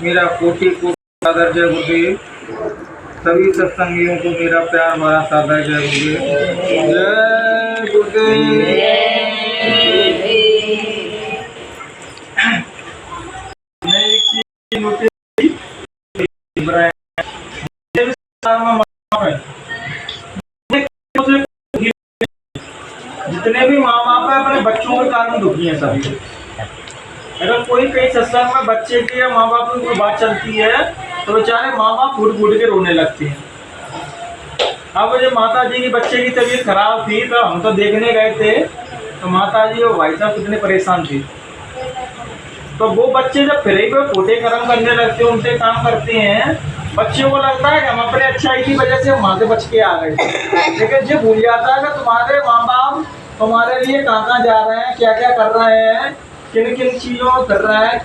मेरा कोटि कोटि सादर जय गुरुदेव। सभी सत्संगियों को मेरा प्यार भरा सादर जय गुरुदेव। जय गुरुदेव। मैं एक चीज नोटिस की, जितने भी माँ बाप है अपने बच्चों के कारण दुखी हैं सभी। अगर कोई कहीं सत्संग में बच्चे की या माँ बाप की कोई बात चलती है तो बेचारे माँ बाप फूट फूट के रोने लगते हैं। अब जब माता जी की बच्चे की तबीयत खराब थी तो हम तो देखने गए थे, तो माता जी और भाई साहब कितने परेशान थे। तो वो बच्चे जब फिर ही पे खोटे कर्म करने लगते हैं, उनसे काम करते हैं, बच्चों को लगता है कि हम अपने अच्छाई की वजह से वहां से बच के आ गए। लेकिन ये भूल जाता है कि तुम्हारे माँ बाप तुम्हारे लिए कहाँ जा रहे हैं, क्या क्या कर रहे हैं, किन किन चीजों में कर रहा है।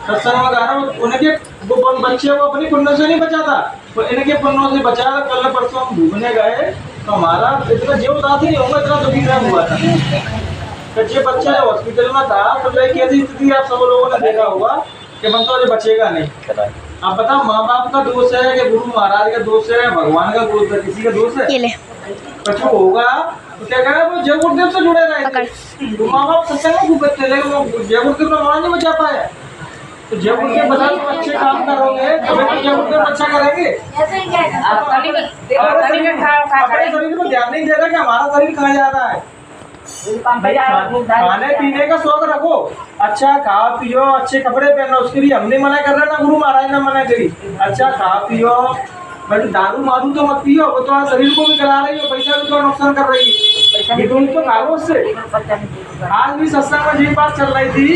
सत्संग में गाना उनके वो बच्चे को अपनी पुण्यों से नहीं बचाता, तो इनके पुण्यों से बचा। कल परसों हम घूमने गए तो हमारा इतना जीव उदास नहीं होगा, इतना दुखी नहीं हुआ था। बच्चे बच्चा जब हॉस्पिटल में था तो कैसी स्थिति आप सब लोगों ने देखा होगा कि बनता तो बचेगा नहीं। आप बताओ माँ बाप का दोष है कि गुरु महाराज का दोष है, भगवान का दोष है, किसी का दोष है? कुछ होगा तो क्या करें, वो जय गुरुदेव से जुड़े रहे। तो माँ बाप सत्संग में खूब करते लेकिन वो जय गुरुदेव का मान नहीं बचा पाया। तो जय गुरुदेव बता तुम अच्छे काम करोगे तभी तो जय गुरुदेव अच्छा करेंगे। अपने शरीर को ध्यान नहीं दे रहा कि हमारा शरीर कहाँ जा रहा है। खाने पीने का शौक रखो, अच्छा खाओ पियो, अच्छे कपड़े पहनो, उसके लिए हमने मना कर रहा ना, गुरु महाराज ने मना करी। अच्छा खाओ पियो, मतलब दारू मारू तो मत पियो, वो तो शरीर को भी करा रही हो, पैसा भी तो नुकसान कर रही है, तुम तो खाओ उससे। आज भी सत्संग में जी बात चल रही थी,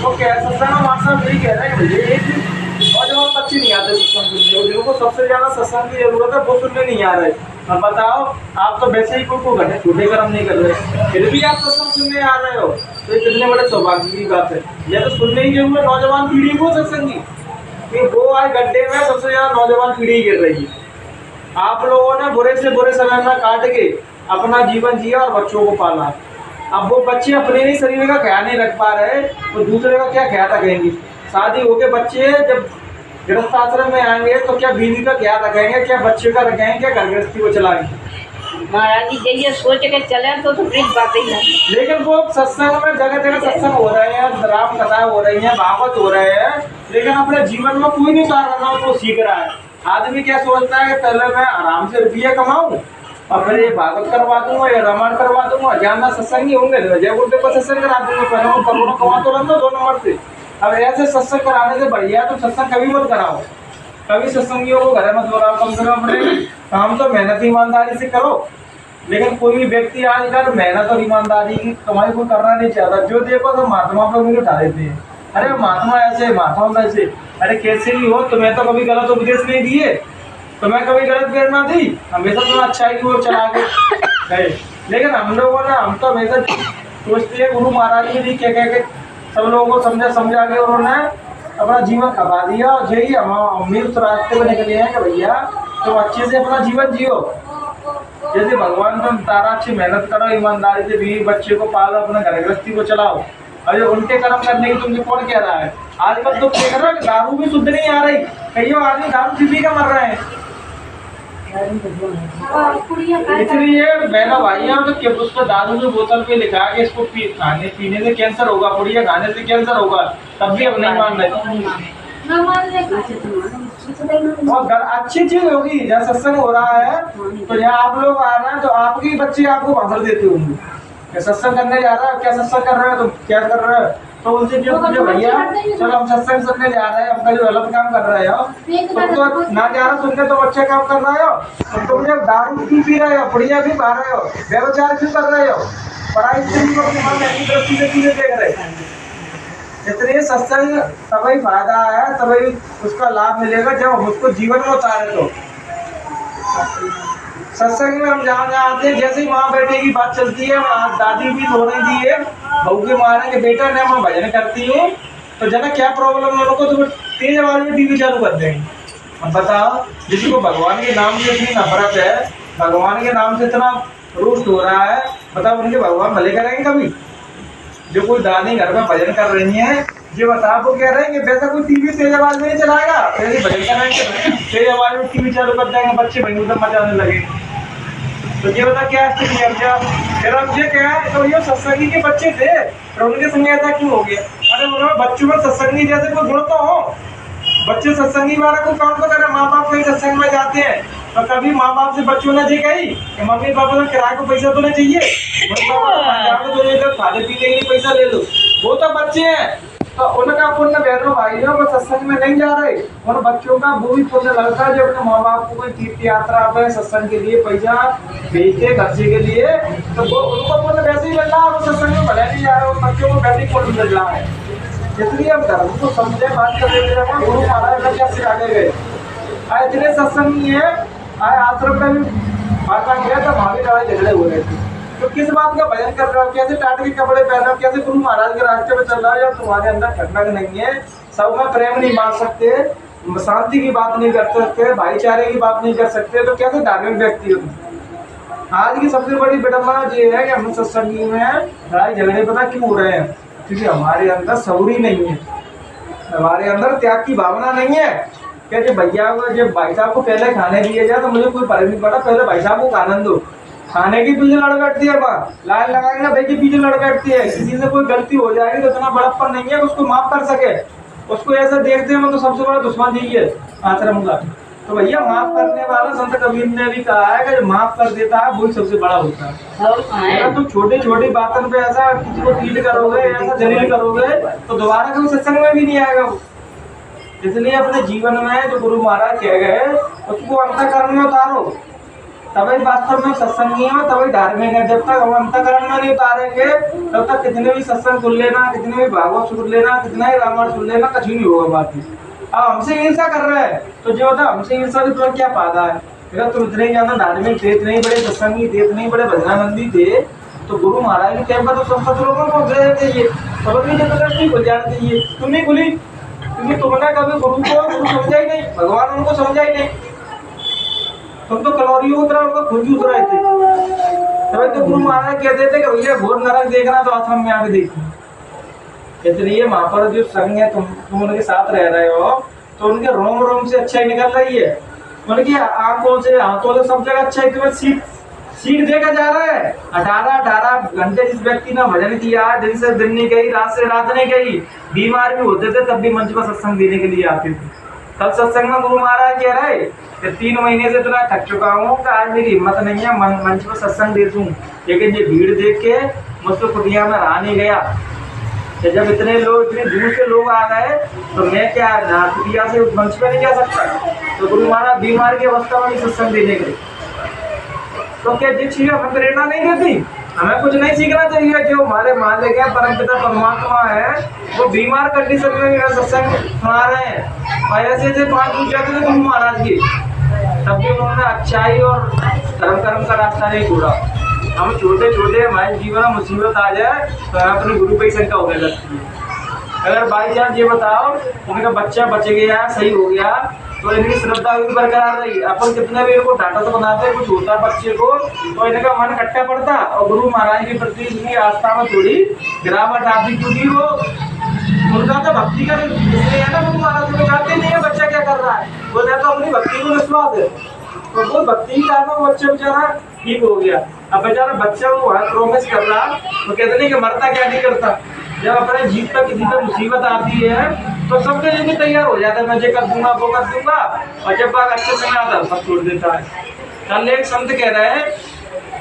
वो कह सत्संग में मास्टर यही कह रहे हैं मुझे नौजवान बच्चे नहीं आते सत्संग सुनने, जिनको सबसे ज्यादा सत्संग की जरूरत है वो सुनने नहीं आ रहे। अब बताओ, आप तो वैसे ही को घटे छोटे कर्म नहीं कर रहे, फिर भी आप सत्संग सुनने आ रहे हो, तो ये कितने बड़े सौभाग्य की बात है। यह तो सुनने ही जरूर नौजवान पीढ़ी को सत्संगी कि वो आज गड्ढे में सबसे ज्यादा नौजवान पीढ़ी गिर रही है। आप लोगों ने बुरे से बुरे समय में काट के अपना जीवन जिया और बच्चों को पाला। अब वो बच्चे अपने ही शरीर का ख्याल नहीं रख पा रहे तो दूसरे का क्या ख्याल रखेंगे। शादी होके बच्चे जब गृहस्थ आश्रम में आएंगे तो क्या बीवी का ख्याल रखेंगे, क्या बच्चे का रखेंगे, क्या घर गृहस्थी को चलाएंगे। महाराज जी ये सोच के चले तो प्लीज बात ही है। लेकिन वो सत्संग में जगह जगह सत्संग हो रहे हैं, राम कथा हो रही है, भागवत हो रहे हैं, लेकिन अपने जीवन में कोई नहीं उतार रहा वो सीख रहा है। आदमी क्या सोचता है कि पहले मैं आराम से रुपये कमाऊं और फिर ये भागवत करवा दूंगा या रामायण करवा दूंगा, जानना सत्संगी होंगे जय गुरुदेव का सत्संग करा दूंगा, करोड़ों कमा तो रहा 2 नंबर से। अब ऐसे सत्संग कराने से बढ़िया तो सत्संग कभी मत कराओ, कभी सत्संगियों को घर मत बुलाओ, कम से कम अपने काम तो मेहनत ईमानदारी से करो। लेकिन कोई भी व्यक्ति आजकल मेहनत और ईमानदारी की कमाई को करना नहीं चाहता। जो देखो तो महात्मा पर भी उठा देते हैं, अरे महात्मा ऐसे, महात्मा वैसे। अरे कैसे भी हो, तुम्हें तो कभी गलत उपदेश नहीं दिए, तुम्हें कभी गलत प्रेरणा दी, हमेशा तुम्हें अच्छाई की ओर चला गए। लेकिन हम लोगों ने, हम तो हमेशा सोचते हैं गुरु महाराज जी भी कह के सब लोगों को समझा के उन्होंने अपना जीवन खपा दिया। और यही हम उस रास्ते में निकले हैं कि भैया तुम अच्छे से अपना जीवन जियो, जैसे भगवान तुम तारा अच्छी मेहनत करो, ईमानदारी से भी बच्चे को पालो, अपने घर गृहस्थी को चलाओ। और जो उनके कर्म करने की तुमसे कौन कह रहा है। आजकल तो देख रहा है दारू भी शुद्ध नहीं आ रही, कई आदमी दारू पी कर मर रहे हैं। इसलिए बहना भाइयों तो उसको दारू की बोतल पे लिखा है कि इसको खाने पीने से कैंसर होगा, पुड़िया खाने से कैंसर होगा, तब भी अब नहीं मान रहे। और अच्छी चीज होगी जहाँ सत्संग हो रहा है तो यहाँ आप लोग आ रहे हैं तो आपके बच्चे आपको भाषण देते होंगे क्या सत्संग करने जा रहा है, क्या सत्संग कर रहे हो, तुम क्या कर रहे हो। तो उनसे जो भैया चलो हम सत्संग सुनने जा रहे हैं, अपना जो गलत काम कर रहे हो तुम तो ना जा रहा सुनने, तो अच्छे काम कर रहे हो। तुम जब दारू क्यों पी रहे हो, पुड़िया क्यों खा रहे हो, व्यवचार क्यों कर रहे हो, पढ़ाई दृष्टि से क्यों देख रहे। इसलिए सत्संग तभी फायदा है, तभी उसका लाभ मिलेगा जब हम उसको जीवन में उतारे। तो सत्संग में हम जहाँ आते हैं, जैसे ही माँ बेटे की बात चलती है, दादी भी हो रही थी है, बहू के मारे के बेटा ने मैं भजन करती हूँ तो जना क्या प्रॉब्लम है उनको, तो वो तेज आवाज में टीवी चालू कर देंगे। अब बताओ, जिसको भगवान के नाम से इतनी नफरत है, भगवान के नाम से इतना रोस्ट हो रहा है, बताओ उनके भगवान भले करेंगे कभी। जो कोई दादी घर में भजन कर रही है, ये बता वो कह रहे हैं कि वैसा कोई टीवी तेज आवाज में नहीं चलाएगा, पहले भजन कराएंगे तेज आवाज में टीवी चालू कर देंगे, बच्चे वहीं उधर मचाने लगे। तो ये बता क्या स्थिति है क्या? फिर अब ये क्या है, तो ये सत्संगी के बच्चे थे और उनके संग ऐसा क्यों हो गया? अरे उन्होंने बच्चों में सत्संगी जैसे कोई गुण तो हो, बच्चे सत्संगी वाला को काम तो करे, माँ बाप कहीं सत्संग में जाते हैं तो कभी माँ बाप से बच्चों ने जी कही कि मम्मी पापा को किराए को पैसा तो नहीं चाहिए, तो खाने पीने के लिए पैसा ले लो, वो तो बच्चे हैं। तो उनका पुण्य बहनों भाइयों को सत्संग में नहीं जा रहे, और बच्चों का वो भी पुण्य लगता है जो अपने माँ बाप को कोई तीर्थ यात्रा पे सत्संग के लिए पैसा भेजते खर्चे के लिए, तो वो उनको पुण्य वैसे ही मिल रहा है, वो सत्संग में भले नहीं जा रहे, बच्चों को वैसे ही पुण्य मिल रहा है। इसलिए हम धर्म को समझे, बात करते हुए गुरु महाराज कैसे आगे गए, आए इतने सत्संगी है, आए आश्रम में भी भाषण गया तो वहां भी लड़ाई झगड़े हो रहे थे। तो किस बात का भजन कर रहे हो, कैसे टाट के कपड़े पहन रहे हो, कैसे गुरु महाराज के रास्ते पे चल रहा है, या तुम्हारे अंदर ठंडक नहीं है, सब में प्रेम नहीं बांट सकते, शांति की बात नहीं कर सकते, भाईचारे की बात नहीं कर सकते, तो कैसे धार्मिक व्यक्ति हो तुम? आज की सबसे बड़ी विडम्बना ये है कि हम सत्संगी में लड़ाई झगड़े पता क्यों हो रहे हैं? क्योंकि हमारे अंदर सौरी नहीं है, हमारे अंदर त्याग की भावना नहीं है। क्या जब भैया को, जब भाई साहब को पहले खाने दिया जाए तो मुझे कोई फर्क नहीं पड़ा, पहले भाई साहब को आनंद दो, खाने के पीछे लड़ बैठती है, लाइन लगाएंगे भाई के पीछे लड़ बैठती है। किसी से कोई गलती हो जाएगी तो इतना बड़प्पन नहीं है उसको माफ कर सके, उसको ऐसा देखते हैं तो सबसे बड़ा दुश्मन यही है आश्रम का। तो भैया माफ करने वाला संत कबीर ने भी कहा है कि जो माफ कर देता है वही सबसे बड़ा होता है। अगर तुम छोटी छोटी बातों पे ऐसा किसी को ट्रीट करोगे, ऐसा जलील करोगे तो दोबारा कभी सत्संग में भी नहीं आएगा वो। इसलिए अपने जीवन में जो गुरु महाराज कह गए उसको अंतःकरण में उतारो, तभी वास्तव में सत्संगी हो, तभी धार्मिक है। जब तक हम अंतःकरण में नहीं उतारेंगे तब तक कितने भी सत्संग सुन लेना, कितने भी भागवत सुन लेना, कितना ही रामायण सुन लेना, कुछ नहीं होगा बात। अब हमसे ईर्षा कर रहे हैं तो जो होता है हमसे ईर्षा से तो क्या फायदा है? अगर तुम इतने ज्यादा धार्मिक थे, इतने बड़े सत्संगी थे, इतने बड़े भजनानंदी थे, तो गुरु महाराज के टाइम पर तो सब लोगों को चाहिए, सबकी जबरदस्ती खुल जानी चाहिए, तुम नहीं खुली क्योंकि तुमने कभी गुरु समझा ही नहीं, भगवान उनको समझा ही नहीं, तुम तो कलोरियों उतरा उनको खुद ही उतराए थे। तभी तो गुरु महाराज कहते थे कि भैया घोर नरक देखना तो आश्रम में आके देखो। इसलिए वहां पर जो संग है, तुम उनके साथ रह रहे हो तो उनके रोम रोम से अच्छाई निकल रही है, उनकी आंखों से हाथों से सब जगह अच्छाई तुम्हें सीख देखा जा रहा है। 18 घंटे जिस व्यक्ति ने भजन किया, दिन से दिन नहीं गई, रात से रात नहीं गई, बीमार भी होते थे तब भी मंच पर सत्संग देने के लिए आते थे। तब सत्संग में गुरु महाराज कह रहे कि 3 महीने से इतना थक चुका हूँ कि आज मेरी हिम्मत नहीं है मंच पर सत्संग दे दूं, लेकिन ये भीड़ देख के मुझसे कुटिया में रहा नहीं गया। जब इतने दूर से लोग आ गए तो मैं क्या कुटिया से मंच पर नहीं जा सकता? तो गुरु महाराज बीमार की अवस्था में सत्संग देने के लिए, तो क्या जिस चीज हमें प्रेरणा नहीं देती? हमें कुछ नहीं सीखना चाहिए? जो हमारे मालिक है, परमपिता परमात्मा है, वो बीमार कंडीशन में सत्संग सुना रहे हैं, और ऐसे 5 पूछा थे गुरु महाराज की, तब भी उन्होंने अच्छाई और धर्म का रास्ता नहीं छोड़ा। हम छोटे छोटे हमारे जीवन में मुसीबत आ जाए तो अपनी गुरु पे शंका होने लगती है। अगर बाई चांस ये बताओ उनका बच्चा बच गया, सही हो गया, तो इनकी श्रद्धा भी बरकरार रही। अपन कितने भी इनको डांटा तो बनाते हैं, कुछ होता बच्चे को तो इनका मन कट्टा पड़ता, और गुरु महाराज के प्रति इनकी आस्था में थोड़ी गिरावट आती, क्योंकि वो उनका तो भक्ति का इसलिए है ना, गुरु महाराज को जानते नहीं है बच्चा क्या कर रहा है, वो तो अपनी भक्ति को विश्वास है, तो वो भक्ति के कारण वो बच्चा बेचारा ठीक हो गया। अब बेचारा बच्चा वो प्रोमिस कर रहा, वो कहते नहीं कि मरता क्या नहीं करता। जब अपने जीत पर किसी पर मुसीबत आती है तो सबके लिए भी तैयार हो जाता है, मैं ये कर दूंगा वो कर दूंगा, और जब बात अच्छे समय आता है सब छोड़ देता है। कल एक संत कह रहे हैं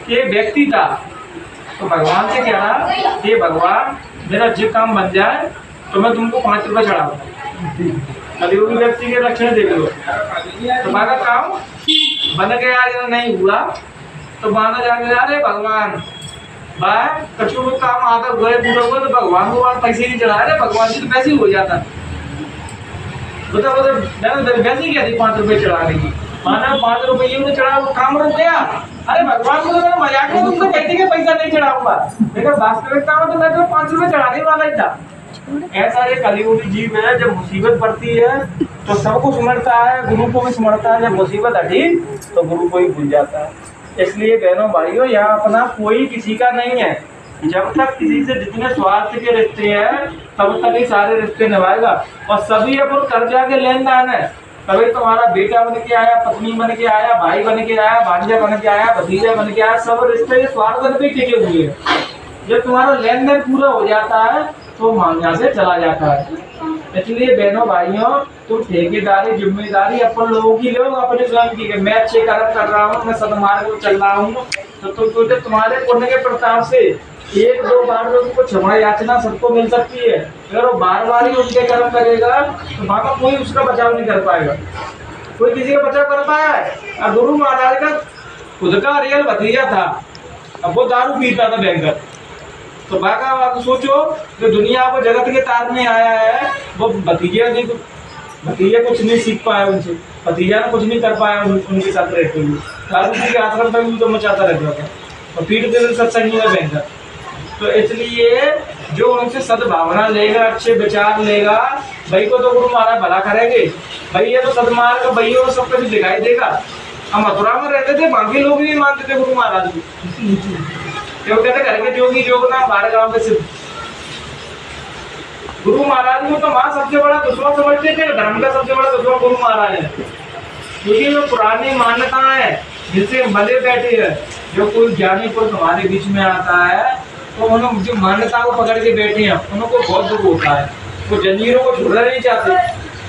कि एक व्यक्ति था तो भगवान से कह रहा कि भगवान मेरा जो काम बन जाए तो मैं तुमको 5 रुपये चढ़ाऊंगा। कलियुगी व्यक्ति के लक्षण देख लो, तुम्हारा काम बन गया या नहीं हुआ तो माना जाने अरे भगवान भाई कछु काम आधा हुआ पूरा हुआ तो भगवान को पैसे नहीं चढ़ा रहे, भगवान जी तो पैसे ही हो जाता। मतलब मैंने वैसे ही क्या थी 5 रुपये चढ़ाने की, माना 5 रुपये उन्हें चढ़ा, वो काम रुक गया। अरे भगवान को तो मैंने मजाक में तुमसे कहती कि पैसा नहीं चढ़ाऊंगा, लेकिन वास्तविकता में तो मैं तो 5 रुपये चढ़ाने वाला ही था। ऐसा ये कलियुगी जीव है, जब मुसीबत पड़ती है तो सबको स्मरता है, गुरु को भी स्मरता है, जब मुसीबत हटी तो गुरु को ही भूल जाता है। इसलिए बहनों भाइयों यहाँ अपना कोई किसी का नहीं है, जब तक किसी से जितने स्वार्थ के रिश्ते हैं तब तक ही सारे रिश्ते निभाएगा। और सभी अपन कर्जा के लेन देन है। कभी तुम्हारा बेटा बन के आया, पत्नी बन के आया, भाई बन के आया, भांजा बन के आया, भतीजा बन के आया, सब रिश्ते के स्वार्थ पे टिके हुए हैं। जब तुम्हारा लेन देन पूरा हो जाता है तो मांझा से चला जाता है। इसलिए बहनों भाइयों, तो ठेकेदारी जिम्मेदारी अपन लोगों की लो, अपने स्वयं की। मैं अच्छे कर्म कर रहा हूँ, मैं सदमार्ग को चल रहा हूँ, तो तुम्हारे पुण्य के प्रताप से एक दो बार में उनको क्षमा याचना सबको मिल सकती है। अगर वो बार बार ही उनके कर्म करेगा तो वहां कोई उसका बचाव नहीं कर पाएगा, कोई किसी का बचाव कर पाया है। और गुरु महाराज का खुद का रियल भतीजा था, अब वो दारू पीता था भयंकर। तो बाका आप सोचो जो दुनिया को जगत के तारने आया है वो भतीजा कुछ नहीं सीख पाया उनसे, भतीजा ने कुछ नहीं कर पाया उनके साथ रहते हुए। दारू पी के आश्रम तक भी तो मचाता रहता था और पीठ पे सत्संग में भयंकर। तो इसलिए जो उनसे सद्भावना लेगा, अच्छे विचार लेगा, भाई को तो गुरु महाराज भला करेंगे। भाई ये तो सदमार्ग भाई को सब कुछ दिखाई देगा। हम मथुरा में रहते थे, वहां के लोग नहीं मानते थे गुरु महाराज को, क्यों कहते घर के जोगी जोग ना हमारे गाँव के सिर्फ। गुरु महाराज को तो वहां सबसे बड़ा दुश्मन समझते थे, धर्म का सबसे बड़ा दुश्मन गुरु महाराज है। क्योंकि जो पुरानी मान्यताएं है जिनसे मले बैठे है, जो कोई ज्ञानी पुरुष हमारे बीच में आता है तो उन्होंने जो मान्यता को पकड़ के बैठे हैं उनको बहुत दुख होता है, वो जंजीरों को छुड़ना नहीं चाहते।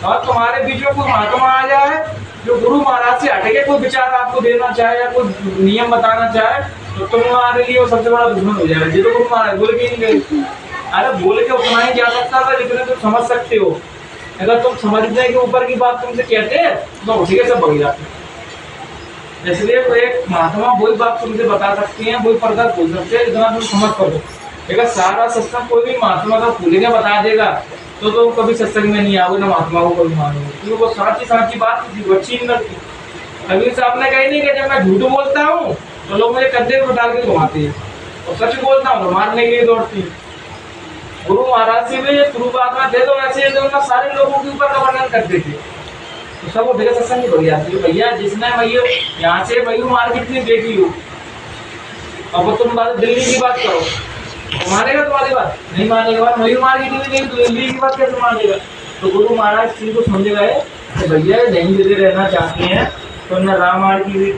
और तुम्हारे बीच में कोई महात्मा आ जाए जो गुरु महाराज से हटके कोई विचार आपको देना चाहे या कोई नियम बताना चाहे तो तुम्हारे लिए वो सबसे बड़ा दुश्मन हो जाएगा। जो तो गुरु महाराज बोल के नहीं गए, अरे बोल के उतना ही जा सकता था जितने तुम समझ सकते हो। अगर तुम समझने के ऊपर की बात तुमसे कहते हैं तो उसी के सब भग जाते। इसलिए तो एक महात्मा वही बात तुमसे बता सकती हैं, वही पर्दा खोल सकते हैं जितना तुम समझ करो। अगर सारा सत्संग कोई भी महात्मा का खुल के बता देगा तो तुम कभी सत्संग में नहीं आओगे, ना महात्मा को कभी मानोगे, क्योंकि वो साची बात थी, वो अच्छी नहीं लगती। कभी से आपने कही नहीं कि जब मैं झूठ बोलता हूँ तो लोग मुझे कंधे पर डाल के घुमाते हैं और सच बोलता हूँ तो मारने के लिए दौड़ती है। गुरु महाराज से भी पूर्वात्मा थे तो ऐसे सारे लोगों के ऊपर का वर्णन करते थे तो सब वो भैया सत्संग हो जाती है। भैया जिसने भैया यहाँ से मयूर मार्केट में देखी हो, अब तुम बात दिल्ली की बात करो, मानेगा तुम्हारी बात? नहीं मानेगा। मयूर मार्केट में देखी तो दिल्ली की बात कैसे मानेगा? तो गुरु महाराज चीज को समझ गए तो भैया नहीं यदि रहना चाहते हैं तो न रामायण की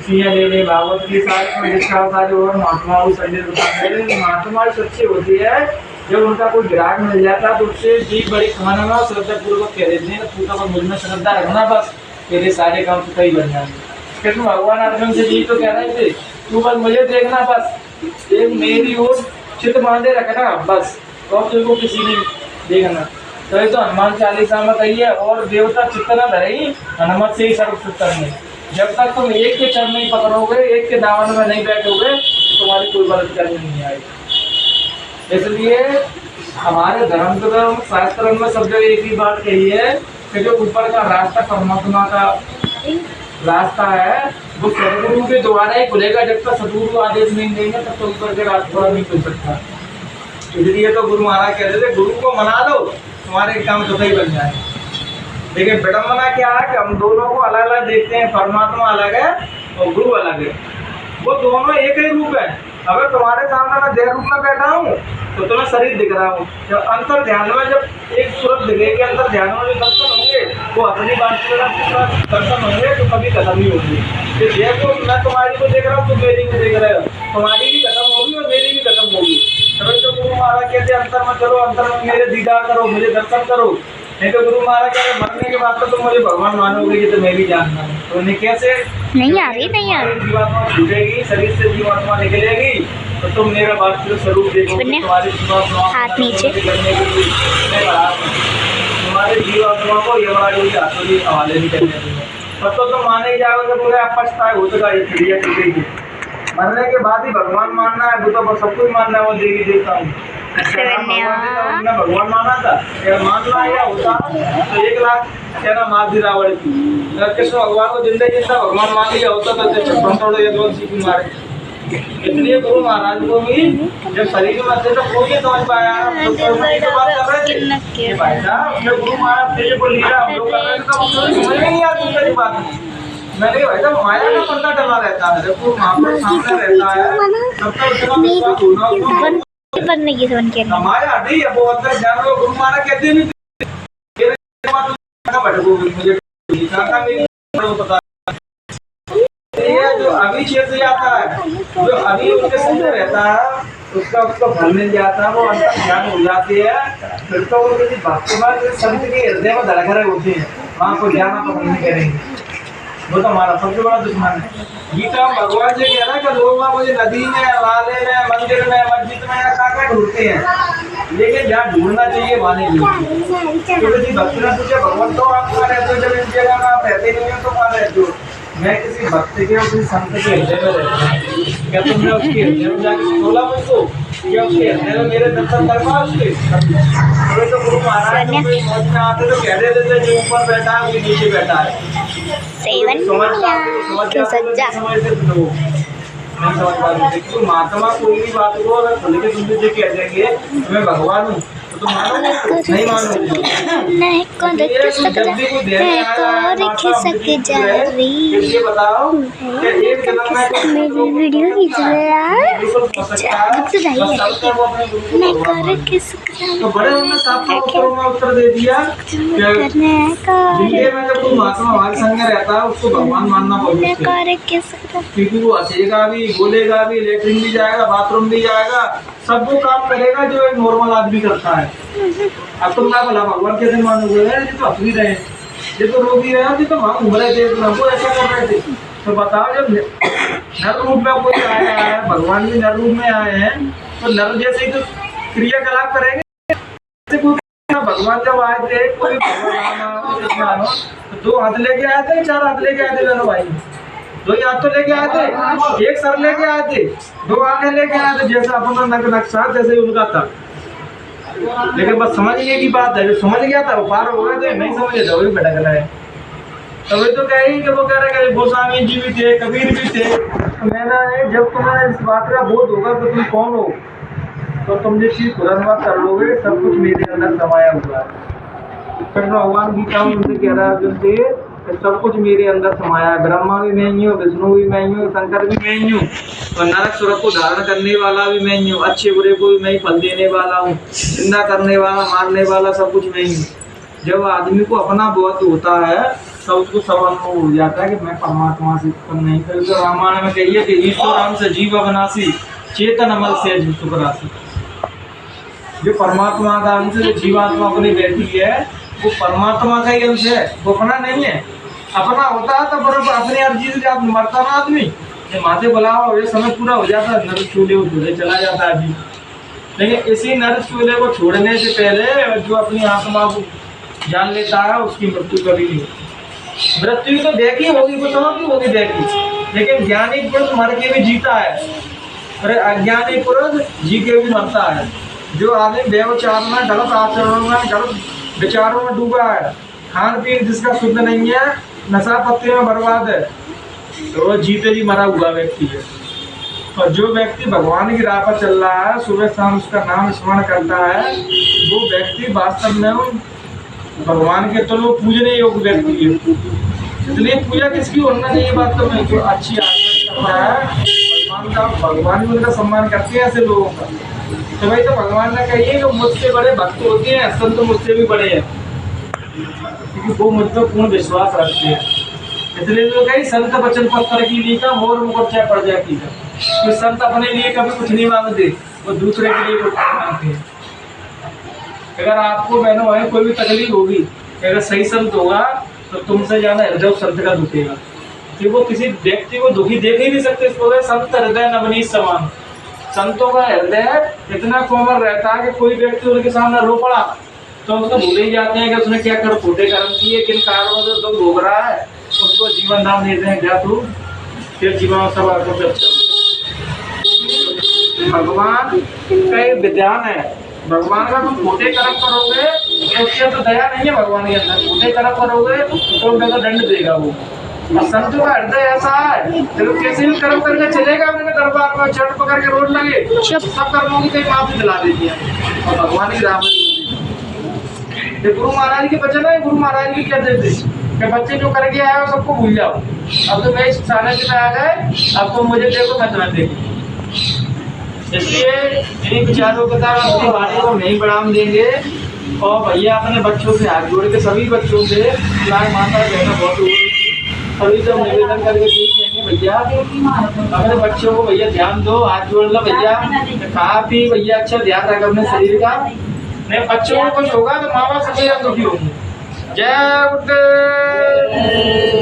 सीएं ले ले, भागवत की सारे और महात्मा संजय महात्मा सच्चे होती है। जब उनका कोई ग्राहक मिल जाता तो उससे जी बड़ी खाना ना श्रद्धा पूर्वक कह देते हैं तू तो मुझ में श्रद्धा रखना, बस तेरे सारे काम तो सही बन जाएंगे। फिर भगवान अर्जुन से जी तो कह रहे थे तू बस मुझे देखना, बस एक मेरी ओर चित्त बांधे रखना बस, और तुझको तो किसी ने देखना। तो ये तो हनुमान चालीसा में कही है, और देवता चित्त न धरे हनुमत से ही सर्व सुख करने। जब तक तुम एक के चरण नहीं पकड़ोगे, एक के दामन में नहीं बैठोगे तो तुम्हारी कोई मदद करनी नहीं आएगी। इसलिए हमारे धर्म शास्त्र में सब जगह एक ही बात कही है कि जो ऊपर का रास्ता परमात्मा का रास्ता है वो सदगुरु के द्वारा ही खुलेगा। जब तक सदगुरु आदेश नहीं देंगे तब तो ऊपर के रास्ता नहीं खुल सकता। इसलिए तो गुरु महाराज कहते थे गुरु को मना लो तुम्हारे काम तो सही बन जाए। लेकिन विडम्बना क्या है कि हम दोनों को अलग अलग देखते हैं, परमात्मा अलग है और गुरु अलग है, वो दोनों एक ही रूप है। अगर तुम्हारे सामने मैं देह रूप में बैठा हूँ तो तुम्हें शरीर दिख रहा हूँ, जब अंतर ध्यान में जब एक सूरत दिखेगी, अंतर ध्यान में जो दर्शन होंगे वो अपनी बात के दर्शन होंगे तो कभी खत्म नहीं होगी। देखो मैं तुम्हारी को देख रहा हूँ, तुम मेरी को देख रहे हो, तुम्हारी भी खत्म होगी और मेरी भी खत्म होगी। तभी तो गुरु महाराज कहते अंतर में चलो, अंतर में मेरे दीदार करो, मुझे दर्शन करो। नहीं तो गुरु महाराज कहते मरने के बाद तो तुम मुझे भगवान मानोगे, ये तो मैं भी जानता हूँ। तो उन्हें कैसे नहीं आ रही जीवात्मा छूटेगी, शरीर से जीवात्मा निकलेगी तो तुम मेरा वास्तविक स्वरूप देखोगे। तुम्हारे हाथ नीचे करने के लिए तुम्हारे जीवात्मा को यमराज के हाथों के हवाले नहीं करने देंगे। तब तो तुम माने ही जाओगे, पूरे अपछताए हो चुका ये चिड़िया टूटेगी। मरने के बाद ही भगवान मानना है, वो तो सब कुछ मानना है, वो देवी देवता हूँ भगवान माना था। अगर मानना या होता तो 1 लाख सेना मार दी रावण की। अगर कृष्ण भगवान को जिंदा जिंदा भगवान मान लिया होता तो 56 करोड़ यदुवंशी की मारे। इसलिए गुरु महाराज को भी जब शरीर में थे तो कोई नहीं समझ पाया। भाई साहब गुरु महाराज को लिया हम लोग कर रहे थे तो समझ में नहीं आती बात। मैंने भाई साहब माया का पर्दा डला रहता है, देखो महापुरुष सामने रहता है, तब तक उतना विश्वास होना होगा। बनने की बन के माया हटी है, वो अंदर जान लो। गुरु महाराज कहते भी मुझे पता है, जो अभी क्षेत्र आता है, जो अभी उनके सामने रहता है, उसको फल मिल जाता है, वो अंतर ज्ञान हो जाती है। फिर तो वो किसी भक्तवान संत के हृदय में धड़क रहे होते हैं, वहाँ को जाना पसंद नहीं करेंगे। वो तो हमारा सबसे बड़ा दुश्मन है। गीता भगवान जी कह रहा है कि लोग मुझे नदी में, नाले में, मंदिर में, मस्जिद में या कहाँ ढूंढते हैं, लेकिन जहाँ ढूंढना चाहिए वहाँ नहीं ढूंढते। क्योंकि भक्त ने पूछा भगवान तो आप कहाँ रहते हो, जब इस जगह में आप रहते नहीं हो तो कहाँ रहते हो? मैं किसी भक्त के और किसी संत के हृदय में रहता हूँ। क्या तुमने उसके हृदय में जाके बोला मुझको? क्या उसके हृदय में मेरे दर्शन करवा उसके? अरे तो गुरु महाराज तो कोई मौज में आते तो कह देते थे जो ऊपर बैठा है वो नीचे बैठा है। समझ पाते महात्मा कोई भी बात को अगर खुल के तुमसे जो कह देंगे मैं भगवान हूँ तो तुम मानोगे? नहीं मानोगे। जब भी कोई देने ये बताओ कि एक जन्म में मेरी वीडियो खींच तो बड़े उन्होंने साफ उत्तर दे दिया कि जिंदगी में जब कोई महात्मा हमारे संग में रहता है उसको भगवान मानना बहुत मुश्किल है, क्योंकि वो हंसेगा भी, बोलेगा भी, लेटरिन भी जाएगा, बाथरूम भी जाएगा, सब वो काम करेगा जो एक नॉर्मल आदमी करता है। अब तुम क्या बोला भगवान कैसे मानोगे? ये तो हंस भी रहे, ये तो रो भी रहे, ये तो वहाँ घूम रहे थे, हमको ऐसा कर रहे थे। तो बताओ जब नर रूप में कोई आया है, भगवान भी नर रूप में आए हैं, तो नर जैसे तो क्रियाकलाप करेंगे। भगवान जब आए थे कोई भगवान तो 2 हाथ लेके आए थे, 4 हाथ लेके आए थे मेरे भाई? 2 ही हाथ तो लेके आए थे, 1 सर लेके आए थे, 2 आंखें लेके आए थे, जैसा अपना नक्शा जैसे ही उनका था। लेकिन बस समझने की बात है, जो समझ गया था वो पार हो गए थे, नहीं समझे तो वही भटक रहे हैं। तभी तो कही कि वो कह रहे हैं गोस्वामी जी भी थे, कबीर भी थे। तो मैंने जब तुम्हें इस बात का बोध होगा तो तुम कौन हो, तो तुम जिस चीज तुरंत बात कर लोगे, सब कुछ मेरे अंदर समाया हुआ है। फिर भगवान गीता में उनसे कह रहा है अर्जुन से, सब कुछ मेरे अंदर समाया है। ब्रह्मा भी मैं ही हूँ, विष्णु भी मैं ही हूँ, शंकर भी मैं ही हूँ, और नरक सुरक को धारण करने वाला भी मैं ही हूँ, अच्छे बुरे को भी मैं ही फल देने वाला हूँ, जिंदा करने वाला, मारने वाला, सब कुछ मैं ही हूँ। जब आदमी को अपना बोध होता है तब उसको सब अनुभव हो जाता है कि मैं परमात्मा से उत्पन्न नहीं कर। तो रामायण में कहिए कि ईश्वर राम से जीव अविनाशी, चेतन अमल से सुख राशि। जो परमात्मा का अंश, जो जीवात्मा अपनी बैठी है, वो परमात्मा का ही अंश है, वो अपना नहीं है। अपना होता है तो बराबर अपनी अर्जी से आप मरता ना आदमी, ये माथे बुलाओ ये समय पूरा हो जाता है, नर चूल्हे को छोड़े चला जाता है अभी। लेकिन इसी नर चूल्हे को छोड़ने से पहले जो अपनी आत्मा को जान लेता है उसकी मृत्यु कभी नहीं। मृत्यु तो देखी होगी, वो समझ की होगी देखी, लेकिन ज्ञानी पुरुष मर के भी जीता है, अरे अज्ञानी पुरुष जी के भी मरता है। जो आदमी व्यवचार में, गलत आचरण में, गलत विचारों में डूबा है, खान पीन जिसका शुद्ध नहीं है, नशा पत्ती में बर्बाद है, तो वो जीते जी मरा हुआ व्यक्ति है। और जो व्यक्ति भगवान की राह पर चल रहा है, सुबह शाम उसका नाम स्मरण करता है, वो व्यक्ति वास्तव में भगवान के तो पूजने योग्य व्यक्ति है। इसलिए पूजा किसकी होना चाहिए वास्तव में? जो अच्छी आचरण कर रहा है, भगवान भी उनका सम्मान करते हैं ऐसे लोगों का। तो भाई तो भगवान ने कहिए कि मुझसे बड़े भक्त होते हैं, संत मुझसे भी बड़े हैं, क्योंकि वो मुझ पर पूर्ण विश्वास रखते हैं। इसलिए तो कहीं संत वचन पत्र की लीका मोर मुकुट चाहे पड़ जाती है। तो संत अपने लिए कभी कुछ नहीं मांगते, वो दूसरे के लिए कुछ मांगते हैं। अगर आपको बहनों भाई कोई भी तकलीफ होगी, अगर सही संत होगा तो तुमसे ज्यादा हृदय संत का दुखेगा, कि वो किसी व्यक्ति को दुखी देख ही नहीं सकते। इसको संत हृदय नवनीत समान। संतों का हृदय इतना कोमल रहता है कि कोई व्यक्ति उनके सामने रो पड़ा तो उसको भूल ही जाते हैं कि उसने क्या कर खोटे कर्म किए, किन कारणों से दुख भोग रहा है, उसको जीवन दान देते हैं, जा तू फिर जीवन सब आपको अच्छा। भगवान का एक विधान है, भगवान का तुम खोटे कर्म करोगे तो उससे तो दया नहीं है भगवान के अंदर। खोटे कर्म करोगे तो उनका दंड देगा वो। और संत का हृदय ऐसा है, चलो कैसे भी कर्म करके चलेगा, उनके दरबार में चढ़ पकड़ के रोड लगे, सब कर्मों की कहीं माफी दिला देती है और भगवान की राह में। गुरु महाराज के वचन है, गुरु महाराज भी कहते थे कि बच्चे जो करके आए हो सबको भूल जाओ, अब तो मैं इस सारे में आ गए, अब तुम मुझे देखो मैं तुम्हें देखूं। इसलिए इन्हीं विचारों के साथ अपनी वाणी को नहीं बढ़ाम देंगे। और भैया अपने बच्चों से हाथ जोड़ के, सभी बच्चों से लाल माता कहना बहुत जरूरी थी, सभी सब निवेदन करके देखेंगे भैया अपने बच्चों को भैया ध्यान दो, हाथ जोड़ लो भैया, खा पी भैया, अच्छा ध्यान रख अपने शरीर का, नहीं बच्चों को कुछ होगा तो माँ बाप सभी दुखी होंगे। जय गुरुदेव।